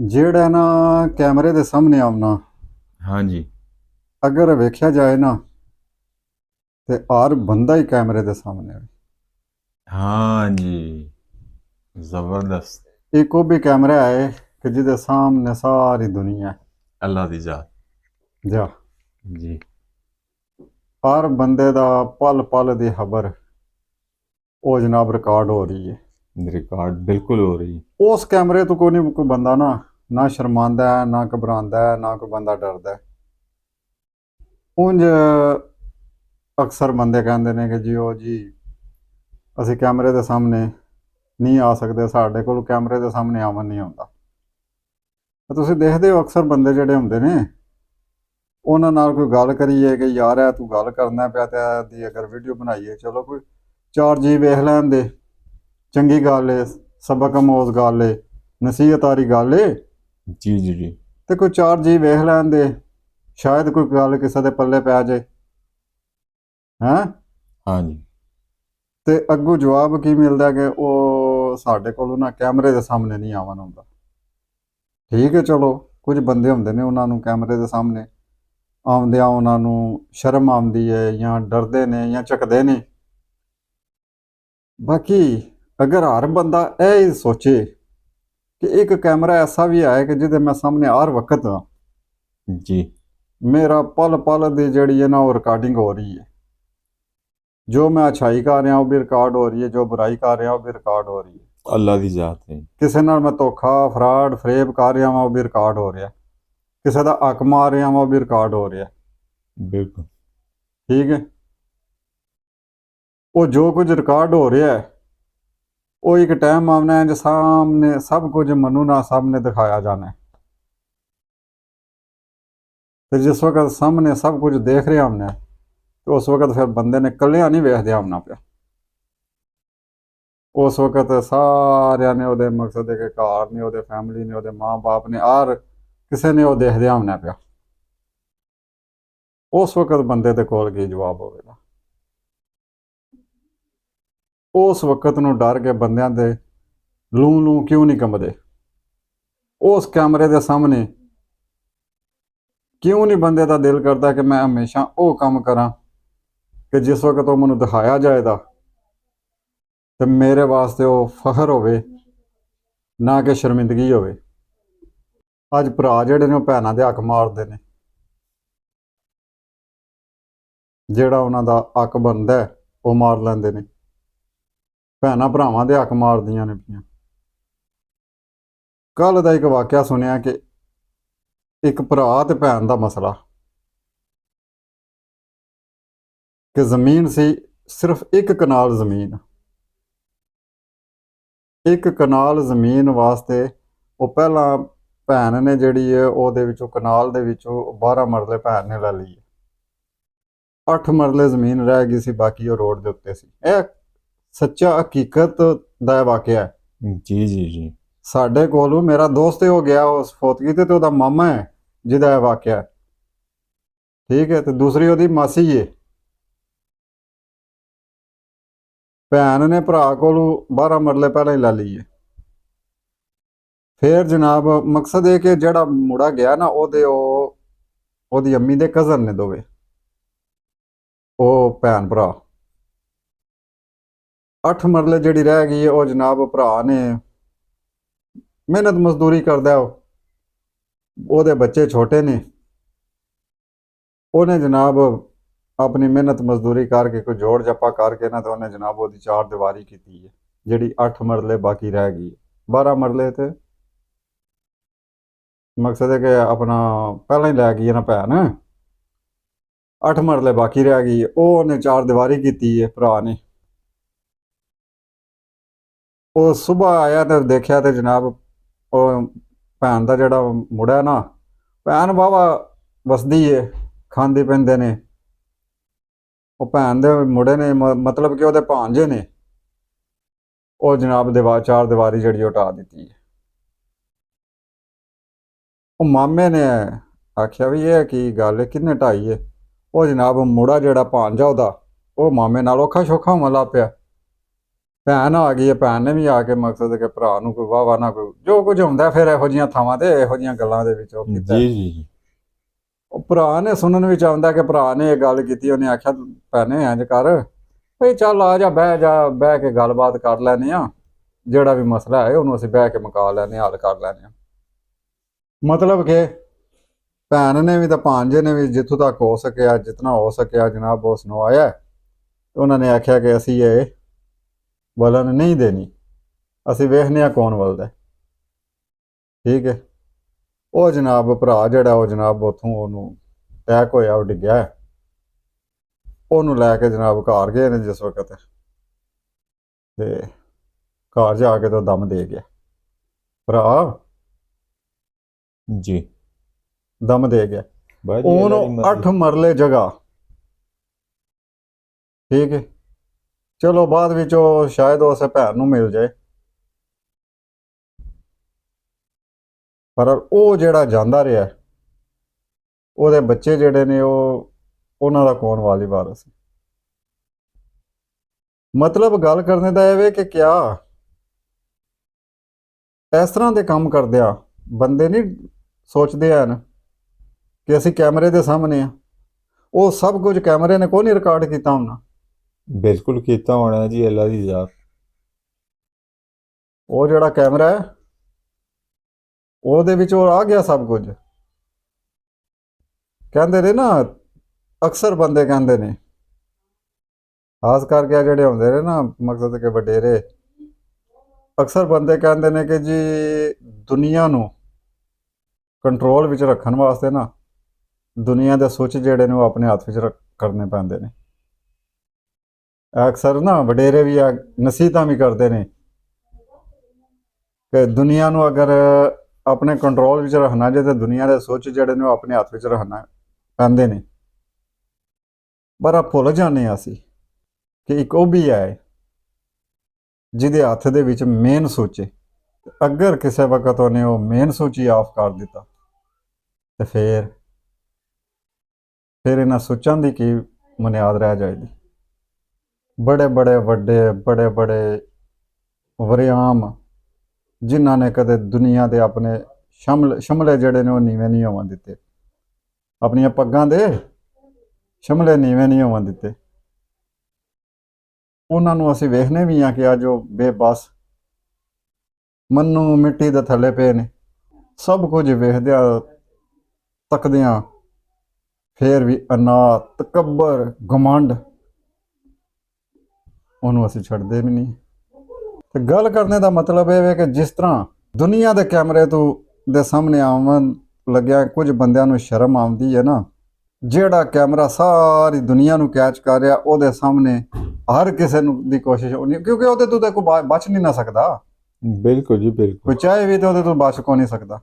ਜਿਹੜਾ ਨਾ ਕੈਮਰੇ ਦੇ ਸਾਹਮਣੇ ਆਉਣਾ, हाँ जी। ਅਗਰ ਵੇਖਿਆ ਜਾਏ ਨਾ ਤੇ ਹਰ ਬੰਦਾ ਹੀ ਕੈਮਰੇ ਦੇ ਸਾਹਮਣੇ ਹੈ। हाँ जी। जबरदस्त। ਇੱਕ ਉਹ ਵੀ ਕੈਮਰਾ ਹੈ ਕਿ ਜਿਹਦੇ ਸਾਹਮਣੇ ਸਾਰੀ ਦੁਨੀਆ ਹੈ। अल्लाह दी जात। ਜਾ जी। ਹਰ ਬੰਦੇ ਦਾ ਪਲ ਪਲ ਦੀ ਖਬਰ ਉਹ ਜਨਾਬ ਰਿਕਾਰਡ ਹੋ ਰਹੀ ਹੈ। रिकॉर्ड बिल्कुल हो रही है। ਉਸ ਕੈਮਰੇ ਤੋਂ ਕੋਈ ਨਹੀਂ, ਕੋਈ ਬੰਦਾ ਨਾ ਸ਼ਰਮਾਂਦਾ ਹੈ, ਨਾ ਘਬਰਾਉਂਦਾ ਹੈ, ਨਾ ਕੋਈ ਬੰਦਾ ਡਰਦਾ ਹੈ। ਉਂਝ ਅਕਸਰ ਬੰਦੇ ਕਹਿੰਦੇ ਨੇ ਕਿ ਜੀ ਉਹ ਜੀ ਅਸੀਂ ਕੈਮਰੇ ਦੇ ਸਾਹਮਣੇ ਨਹੀਂ ਆ ਸਕਦੇ, ਸਾਡੇ ਕੋਲ ਕੈਮਰੇ ਦੇ ਸਾਹਮਣੇ ਆਉਣ ਨਹੀਂ ਆਉਂਦਾ। ਤੁਸੀਂ ਦੇਖਦੇ ਹੋ ਅਕਸਰ ਬੰਦੇ ਜਿਹੜੇ ਹੁੰਦੇ ਨੇ, ਉਹਨਾਂ ਨਾਲ ਕੋਈ ਗੱਲ ਕਰੀਏ ਕਿ ਯਾਰ ਹੈ ਤੂੰ ਗੱਲ ਕਰਨਾ ਪਿਆ ਤੇ ਦੀ ਅਗਰ ਵੀਡੀਓ ਬਣਾਈਏ, ਚਲੋ ਕੋਈ 4 ਜੀ ਵੇਖ ਲੈਣ ਦੇ, ਚੰਗੀ ਗੱਲ ਏ, ਸਬਕ ਅਮੋਜ਼ ਗੱਲ ਏ, ਨਸੀਹਤ ਵਾਲੀ ਗੱਲ ਏ, जी जी जी। ਤੇ ਕੋਈ 4 ਜੀ ਵੇਖ ਲੈਣ ਦੇ, ਸ਼ਾਇਦ ਕੋਈ ਗੱਲ ਕਿਸੇ ਦੇ ਪੱਲੇ ਪੈ ਜਾਏ ਹੈਂ। हाँ जी। ਤੇ ਅੱਗੋਂ ਜਵਾਬ ਕੀ ਮਿਲਦਾ ਕਿ ਉਹ ਸਾਡੇ ਕੋਲੋਂ ਨਾ ਕੈਮਰੇ ਦੇ ਸਾਹਮਣੇ ਨਹੀਂ ਆਵਣ ਹੁੰਦਾ। ਠੀਕ ਹੈ, ਚਲੋ ਕੁਝ ਬੰਦੇ ਹੁੰਦੇ ਨੇ ਉਹਨਾਂ ਨੂੰ ਕੈਮਰੇ ਦੇ ਸਾਹਮਣੇ ਆਉਂਦਿਆਂ ਉਹਨਾਂ ਨੂੰ ਸ਼ਰਮ ਆਉਂਦੀ ਹੈ, ਜਾਂ ਡਰਦੇ ਨੇ, ਜਾਂ ਝਕਦੇ ਨੇ। ਬਾਕੀ ਅਗਰ ਹਰ ਬੰਦਾ ਇਹ ਸੋਚੇ ਕਿ ਇੱਕ ਕੈਮਰਾ ਐਸਾ ਵੀ ਹੈ ਕਿ ਜਿਹਦੇ ਮੈਂ ਸਾਹਮਣੇ ਹਰ ਵਕਤ जी। ਮੇਰਾ ਪਲ ਪਲ ਦੀ ਜਿਹੜੀ ਹੈ ਨਾ ਉਹ ਰਿਕਾਰਡਿੰਗ ਹੋ ਰਹੀ ਹੈ। ਜੋ ਮੈਂ ਅੱਛਾਈ ਕਰ ਰਿਹਾ ਉਹ ਵੀ ਰਿਕਾਰਡ ਹੋ ਰਹੀ ਹੈ, ਜੋ ਬੁਰਾਈ ਕਰ ਰਿਹਾ ਉਹ ਵੀ ਰਿਕਾਰਡ ਹੋ ਰਹੀ ਹੈ। अल्लाह दी जात है। ਕਿਸੇ ਨਾਲ ਮੈਂ ਧੋਖਾ ਫਰਾਡ ਫਰੇਬ ਕਰ ਰਿਹਾ ਵਾਂ ਉਹ ਵੀ ਰਿਕਾਰਡ ਹੋ ਰਿਹਾ। ਕਿਸੇ ਦਾ ਹੱਕ ਮਾਰ ਰਿਹਾ ਵਾਂ ਉਹ ਵੀ ਰਿਕਾਰਡ ਹੋ ਰਿਹਾ। बिल्कुल। ਠੀਕ ਹੈ, ਉਹ ਜੋ ਕੁਝ ਰਿਕਾਰਡ ਹੋ ਰਿਹਾ ਹੈ ਉਹ ਇੱਕ ਟਾਈਮ ਆਉਣਾ ਹੈ ਜੋ ਸਾਹਮਣੇ ਸਭ ਕੁਝ ਮਨੂ ਨਾਲ ਸਾਹਮਣੇ ਦਿਖਾਇਆ ਜਾਣਾ ਹੈ। ਤੇ ਜਿਸ ਵਕਤ ਸਾਹਮਣੇ ਸਭ ਕੁਝ ਦੇਖ ਰਿਹਾ ਹੁੰਨਾ ਤੇ ਉਸ ਵਕਤ ਫਿਰ ਬੰਦੇ ਨੇ ਇਕੱਲਿਆਂ ਨਹੀਂ ਵੇਖਦਿਆ ਹੁੰਨਾ ਪਿਆ। ਉਸ ਵਕਤ ਸਾਰਿਆਂ ਨੇ ਉਹਦੇ ਮਕਸਦ ਦੇ ਘਰ ਨੇ, ਉਹਦੇ ਫੈਮਿਲੀ ਨੇ, ਉਹਦੇ ਮਾਂ-ਬਾਪ ਨੇ, ਹਰ ਕਿਸੇ ਨੇ ਉਹ ਦੇਖਦਿਆ ਹੁੰਨਾ ਪਿਆ। ਉਸ ਵਕਤ ਬੰਦੇ ਦੇ ਕੋਲ ਕੀ ਜਵਾਬ ਹੋਵੇਗਾ? ਉਸ ਵਕਤ ਨੂੰ ਡਰ ਕੇ ਬੰਦਿਆਂ ਦੇ ਲੂੰ ਕਿਉਂ ਨਹੀਂ ਕੰਬਦੇ? ਉਸ ਕੈਮਰੇ ਦੇ ਸਾਹਮਣੇ ਕਿਉਂ ਨਹੀਂ ਬੰਦੇ ਦਾ ਦਿਲ ਕਰਦਾ ਕਿ ਮੈਂ ਹਮੇਸ਼ਾ ਉਹ ਕੰਮ ਕਰਾਂ ਕਿ ਜਿਸ ਵਕਤ ਉਹ ਮੈਨੂੰ ਦਿਖਾਇਆ ਜਾਏਗਾ ਤੇ ਮੇਰੇ ਵਾਸਤੇ ਉਹ ਫਖਰ ਹੋਵੇ, ਨਾ ਕਿ ਸ਼ਰਮਿੰਦਗੀ ਹੋਵੇ। ਅੱਜ ਭਰਾ ਜਿਹੜੇ ਨੇ ਉਹ ਭੈਣਾਂ ਦੇ ਹੱਕ ਮਾਰਦੇ ਨੇ, ਜਿਹੜਾ ਉਹਨਾਂ ਦਾ ਹੱਕ ਬਣਦਾ ਉਹ ਮਾਰ ਲੈਂਦੇ ਨੇ। ਭੈਣਾਂ ਭਰਾਵਾਂ ਦੇ ਹੱਕ ਮਾਰਦੀਆਂ ਨੇ ਪਈਆਂ। ਕੱਲ੍ਹ ਦਾ ਇੱਕ ਵਾਕਿਆ ਸੁਣਿਆ ਕਿ ਇੱਕ ਭਰਾ ਤੇ ਭੈਣ ਦਾ ਮਸਲਾ ਕਿ ਜ਼ਮੀਨ ਸੀ, ਸਿਰਫ 1 ਕਨਾਲ ਜ਼ਮੀਨ। 1 ਕਨਾਲ ਜ਼ਮੀਨ ਵਾਸਤੇ ਉਹ ਪਹਿਲਾਂ ਭੈਣ ਨੇ ਜਿਹੜੀ ਹੈ ਉਹਦੇ ਵਿੱਚੋਂ ਕਨਾਲ ਦੇ ਵਿੱਚੋਂ 12 ਮਰਲੇ ਭੈਣ ਨੇ ਲੈ ਲਈ। 8 ਮਰਲੇ ਜ਼ਮੀਨ ਰਹਿ ਗਈ ਸੀ, ਬਾਕੀ ਉਹ ਰੋਡ ਦੇ ਉੱਤੇ ਸੀ। ਇਹ ਸੱਚਾ ਹਕੀਕਤ ਦਾ ਵਾਕਿਆ ਹੈ। जी जी जी। ਸਾਡੇ ਕੋਲੋਂ ਮੇਰਾ ਦੋਸਤ ਹੋ ਗਿਆ ਉਸ ਫੌਤਗੀ ਤੇ ਉਹਦਾ ਮਾਮਾ ਹੈ ਜਿਹਦਾ ਇਹ ਵਾਕਿਆ ਹੈ। ਠੀਕ ਹੈ, ਤੇ ਦੂਸਰੀ ਉਹਦੀ ਮਾਸੀ ਹੈ। ਭੈਣ ਨੇ ਭਰਾ ਕੋਲੋਂ 12 ਮਰਲੇ ਪਹਿਲਾਂ ਹੀ ਲੈ ਲਈਏ। ਫਿਰ ਜਨਾਬ ਮਕਸਦ ਇਹ ਕਿ ਜਿਹੜਾ ਮੁੰਡਾ ਗਿਆ ਨਾ ਉਹਦੀ ਅੰਮੀ ਦੇ ਕਜ਼ਨ ਨੇ ਦੋਵੇਂ, ਉਹ ਭੈਣ ਭਰਾ। 8 ਮਰਲੇ ਜਿਹੜੀ ਰਹਿ ਗਈ ਉਹ ਜਨਾਬ ਭਰਾ ਨੇ ਮਿਹਨਤ ਮਜ਼ਦੂਰੀ ਕਰਦਾ, ਉਹਦੇ ਬੱਚੇ ਛੋਟੇ ਨੇ, ਉਹਨੇ ਜਨਾਬ ਆਪਣੀ ਮਿਹਨਤ ਮਜ਼ਦੂਰੀ ਕਰਕੇ ਕੋਈ ਜੋੜ ਜੱਪਾ ਕਰਕੇ ਨਾ ਤੇ ਉਹਨੇ ਜਨਾਬ ਉਹਦੀ 4 ਦੀਵਾਰੀ ਕੀਤੀ ਹੈ, ਜਿਹੜੀ 8 ਮਰਲੇ ਬਾਕੀ ਰਹਿ ਗਈ। 12 ਮਰਲੇ ਤੇ ਮਕਸਦ ਹੈ ਕਿ ਆਪਣਾ ਪਹਿਲਾਂ ਹੀ ਲੈ ਗਈ ਹੈ ਨਾ ਭੈਣ। 8 ਮਰਲੇ ਬਾਕੀ ਰਹਿ ਗਈ, ਉਹ ਉਹਨੇ 4 ਦੀਵਾਰੀ ਕੀਤੀ ਹੈ ਭਰਾ ਨੇ। ਉਹ ਸੁਬਾਹ ਆਇਆ ਤੇ ਦੇਖਿਆ ਤੇ ਜਨਾਬ ਉਹ ਭੈਣ ਦਾ ਜਿਹੜਾ ਮੁੰਡਾ ਨਾ, ਭੈਣ ਵਾਹਵਾ ਵਸਦੀ ਏ, ਖਾਂਦੇ ਪੀਂਦੇ ਨੇ। ਉਹ ਭੈਣ ਦੇ ਮੁੰਡੇ ਨੇ ਮਤਲਬ ਕਿ ਉਹਦੇ ਭਾਂਜੇ ਨੇ, ਉਹ ਜਨਾਬ 4 ਦੀਵਾਰੀ ਜਿਹੜੀ ਉਹ ਢਾਹ ਦਿੱਤੀ ਹੈ। ਉਹ ਮਾਮੇ ਨੇ ਆਖਿਆ ਵੀ ਇਹ ਕੀ ਗੱਲ ਹੈ, ਕਿੰਨੇ ਢਾਈ ਹੈ? ਉਹ ਜਨਾਬ ਮੁੰਡਾ ਜਿਹੜਾ ਭਾਂਜਾ ਉਹਦਾ, ਉਹ ਮਾਮੇ ਨਾਲ ਔਖਾ ਸੌਖਾ ਹੋਣ ਲੱਗ ਪਿਆ। ਭੈਣ ਆ ਗਈ ਹੈ, ਭੈਣ ਨੇ ਵੀ ਆ ਕੇ ਮਕਸਦ ਕਿ ਭਰਾ ਨੂੰ ਕੋਈ ਵਾਹ ਨਾ ਕੋਈ ਜੋ ਕੁਝ ਹੁੰਦਾ ਫਿਰ ਇਹੋ ਜਿਹੀਆਂ ਥਾਵਾਂ ਤੇ ਇਹੋ ਜਿਹੀਆਂ ਗੱਲਾਂ ਦੇ ਵਿੱਚ ਉਹ ਕੀਤਾ। ਜੀ ਜੀ ਜੀ ਉਹ ਭਰਾ ਨੇ ਸੁਣਨ ਵਿੱਚ ਆਉਂਦਾ ਕਿ ਭਰਾ ਨੇ ਇਹ ਗੱਲ ਕੀਤੀ, ਉਹਨੇ ਆਖਿਆ ਭੈਣੇ ਇੰਝ ਕਰ ਭਈ ਚੱਲ ਆ ਜਾ ਬਹਿ ਕੇ ਗੱਲਬਾਤ ਕਰ ਲੈਨੇ ਆ, ਜਿਹੜਾ ਵੀ ਮਸਲਾ ਹੈ ਉਹਨੂੰ ਅਸੀਂ ਬਹਿ ਕੇ ਮੁਕਾ ਲੈਨੇ ਹੱਲ ਕਰ ਲੈਨੇ ਆ। ਮਤਲਬ ਕਿ ਭੈਣ ਨੇ ਵੀ ਤਾਂ ਭਾਂਜੇ ਨੇ ਵੀ ਜਿੱਥੋਂ ਤੱਕ ਹੋ ਸਕਿਆ ਜਿਤਨਾ ਹੋ ਸਕਿਆ ਜਨਾਬ ਉਸ ਨੂੰ ਆਇਆ। ਉਹਨਾਂ ਨੇ ਆਖਿਆ ਕਿ ਅਸੀਂ ਇਹ ਵਲਨ ਨਹੀਂ ਦੇਣੀ, ਅਸੀਂ ਵੇਖਨੇ ਆ ਕੌਣ ਵਲਦਾ। ਠੀਕ ਹੈ, ਉਹ ਜਨਾਬ ਭਰਾ ਜਿਹੜਾ ਉਹ ਜਨਾਬ ਉੱਥੋਂ ਉਹਨੂੰ ਅਟੈਕ ਹੋਇਆ, ਉਹ ਡਿੱਗਿਆ, ਉਹਨੂੰ ਲੈ ਕੇ ਜਨਾਬ ਘਰ ਗਏ ਨੇ ਜਿਸ ਵਕਤ, ਤੇ ਘਰ ਜਾ ਕੇ ਤਾਂ ਦਮ ਦੇ ਗਿਆ ਭਰਾ, ਜੀ ਦਮ ਦੇ ਗਿਆ। ਬਾਜੀ ਅੱਲਾ ਦੀ ਉਹਨੂੰ ਮਰਜ਼ੀ। 8 ਮਰਲੇ ਜਗ੍ਹਾ। ਠੀਕ ਹੈ, ਚਲੋ ਬਾਅਦ ਵਿੱਚ ਉਹ ਸ਼ਾਇਦ ਉਸੇ ਭੈਣ ਨੂੰ ਮਿਲ ਜਾਏ, ਪਰ ਉਹ ਜਿਹੜਾ ਜਾਂਦਾ ਰਿਹਾ ਉਹਦੇ ਬੱਚੇ ਜਿਹੜੇ ਨੇ ਉਹਨਾਂ ਦਾ ਕੌਣ ਵਾਲੀ ਵਾਰਸ। ਮਤਲਬ ਗੱਲ ਕਰਨੇ ਦਾ ਇਹ ਵੇ ਕਿ ਕਿਆ ਇਸ ਤਰ੍ਹਾਂ ਦੇ ਕੰਮ ਕਰਦਿਆਂ ਬੰਦੇ ਨਹੀਂ ਸੋਚਦੇ ਹਨ ਕਿ ਅਸੀਂ ਕੈਮਰੇ ਦੇ ਸਾਹਮਣੇ ਆ। ਉਹ ਸਭ ਕੁਝ ਕੈਮਰੇ ਨੇ ਕੋਈ ਨਹੀਂ ਰਿਕਾਰਡ ਕੀਤਾ ਹੋਣਾ। ਬਿਲਕੁਲ ਕੀਤਾ ਹੋਣਾ ਜੀ, ਅੱਲਾ ਦੀ ਜ਼ਾਤ। ਉਹ ਜਿਹੜਾ ਕੈਮਰਾ ਹੈ ਉਹਦੇ ਵਿੱਚ ਉਹ ਆ ਗਿਆ ਸਭ ਕੁਝ। ਕਹਿੰਦੇ ਨੇ ਨਾ, ਅਕਸਰ ਬੰਦੇ ਕਹਿੰਦੇ ਨੇ, ਖਾਸ ਕਰਕੇ ਆਹ ਜਿਹੜੇ ਹੁੰਦੇ ਨੇ ਨਾ ਮਕਸਦ ਕਿ ਵਡੇਰੇ, ਅਕਸਰ ਬੰਦੇ ਕਹਿੰਦੇ ਨੇ ਕਿ ਜੀ ਦੁਨੀਆ ਨੂੰ ਕੰਟਰੋਲ ਵਿੱਚ ਰੱਖਣ ਵਾਸਤੇ ਨਾ ਦੁਨੀਆ ਦੇ ਸੁੱਚ ਜਿਹੜੇ ਨੇ ਉਹ ਆਪਣੇ ਹੱਥ ਵਿੱਚ ਕਰਨੇ ਪੈਂਦੇ ਨੇ। ਅਕਸਰ ਨਾ ਵਡੇਰੇ ਵੀ ਆ ਨਸੀਹਤਾਂ ਵੀ ਕਰਦੇ ਨੇ ਕਿ ਦੁਨੀਆ ਨੂੰ ਅਗਰ ਆਪਣੇ ਕੰਟਰੋਲ ਵਿੱਚ ਰੱਖਣਾ ਜੇ ਤਾਂ ਦੁਨੀਆ ਦੇ ਸੁੱਚ ਜਿਹੜੇ ਨੇ ਉਹ ਆਪਣੇ ਹੱਥ ਵਿੱਚ ਰੱਖਣਾ ਪੈਂਦੇ ਨੇ। ਪਰ ਆ ਭੁੱਲ ਜਾਂਦੇ ਹਾਂ ਅਸੀਂ ਕਿ ਇੱਕ ਉਹ ਵੀ ਹੈ ਜਿਹਦੇ ਹੱਥ ਦੇ ਵਿੱਚ ਮੇਨ ਸੁੱਚ ਹੈ। ਅਗਰ ਕਿਸੇ ਵਕਤ ਉਹਨੇ ਉਹ ਮੇਨ ਸੁੱਚ ਹੀ ਆਫ ਕਰ ਦਿੱਤਾ ਤੇ ਫਿਰ ਇਹਨਾਂ ਸੁੱਚਾਂ ਦੀ ਕੀ ਬੁਨਿਆਦ ਰਹਿ ਜਾਏਗੀ। ਬੜੇ ਵੱਡੇ ਵਰਿਆਮ ਜਿਨ੍ਹਾਂ ਨੇ ਕਦੇ ਦੁਨੀਆ ਦੇ ਆਪਣੇ ਸ਼ਮਲੇ ਜਿਹੜੇ ਨੇ ਉਹ ਨੀਵੇਂ ਨਹੀਂ ਹੋਣ ਦਿੱਤੇ, ਆਪਣੀਆਂ ਪੱਗਾਂ ਦੇ ਸ਼ਮਲੇ ਨੀਵੇਂ ਨਹੀਂ ਹੋਣ ਦਿੱਤੇ, ਉਹਨਾਂ ਨੂੰ ਅਸੀਂ ਵੇਖਨੇ ਵੀ ਆ ਕਿ ਅੱਜ ਉਹ ਬੇਬਸ ਮੰਨੂ ਮਿੱਟੀ ਦੇ ਥੱਲੇ ਪਏ ਨੇ। ਸਭ ਕੁਝ ਵੇਖਦਿਆਂ ਤੱਕਦਿਆਂ ਫੇਰ ਵੀ ਅਨਾ ਤਕੱਬਰ ਘਮੰਡ ਉਹਨੂੰ ਅਸੀਂ ਛੱਡਦੇ ਵੀ ਨਹੀਂ। ਤੇ ਗੱਲ ਕਰਨੇ ਦਾ ਮਤਲਬ ਇਹ ਹੈ ਕਿ ਜਿਸ ਤਰ੍ਹਾਂ ਦੁਨੀਆ ਦੇ ਕੈਮਰੇ ਦੇ ਸਾਹਮਣੇ ਆਉਣ ਲੱਗਿਆ ਕੁਝ ਬੰਦਿਆਂ ਨੂੰ ਸ਼ਰਮ ਆਉਂਦੀ ਹੈ ਨਾ, ਜਿਹੜਾ ਕੈਮਰਾ ਸਾਰੀ ਦੁਨੀਆ ਨੂੰ ਕੈਚ ਕਰ ਰਿਹਾ ਉਹਦੇ ਸਾਹਮਣੇ ਹਰ ਕਿਸੇ ਨੂੰ ਦੀ ਕੋਸ਼ਿਸ਼ ਹੋਣੀ, ਕਿਉਂਕਿ ਉਹਦੇ ਤੋਂ ਤਾਂ ਕੋਈ ਬਚ ਨਹੀਂ ਨਾ ਸਕਦਾ। ਬਿਲਕੁਲ ਜੀ ਬਿਲਕੁਲ। ਕੋਈ ਚਾਹੇ ਵੀ ਤੇ ਉਹਦੇ ਤੋਂ ਬਚ ਕੋ ਨਹੀਂ ਸਕਦਾ।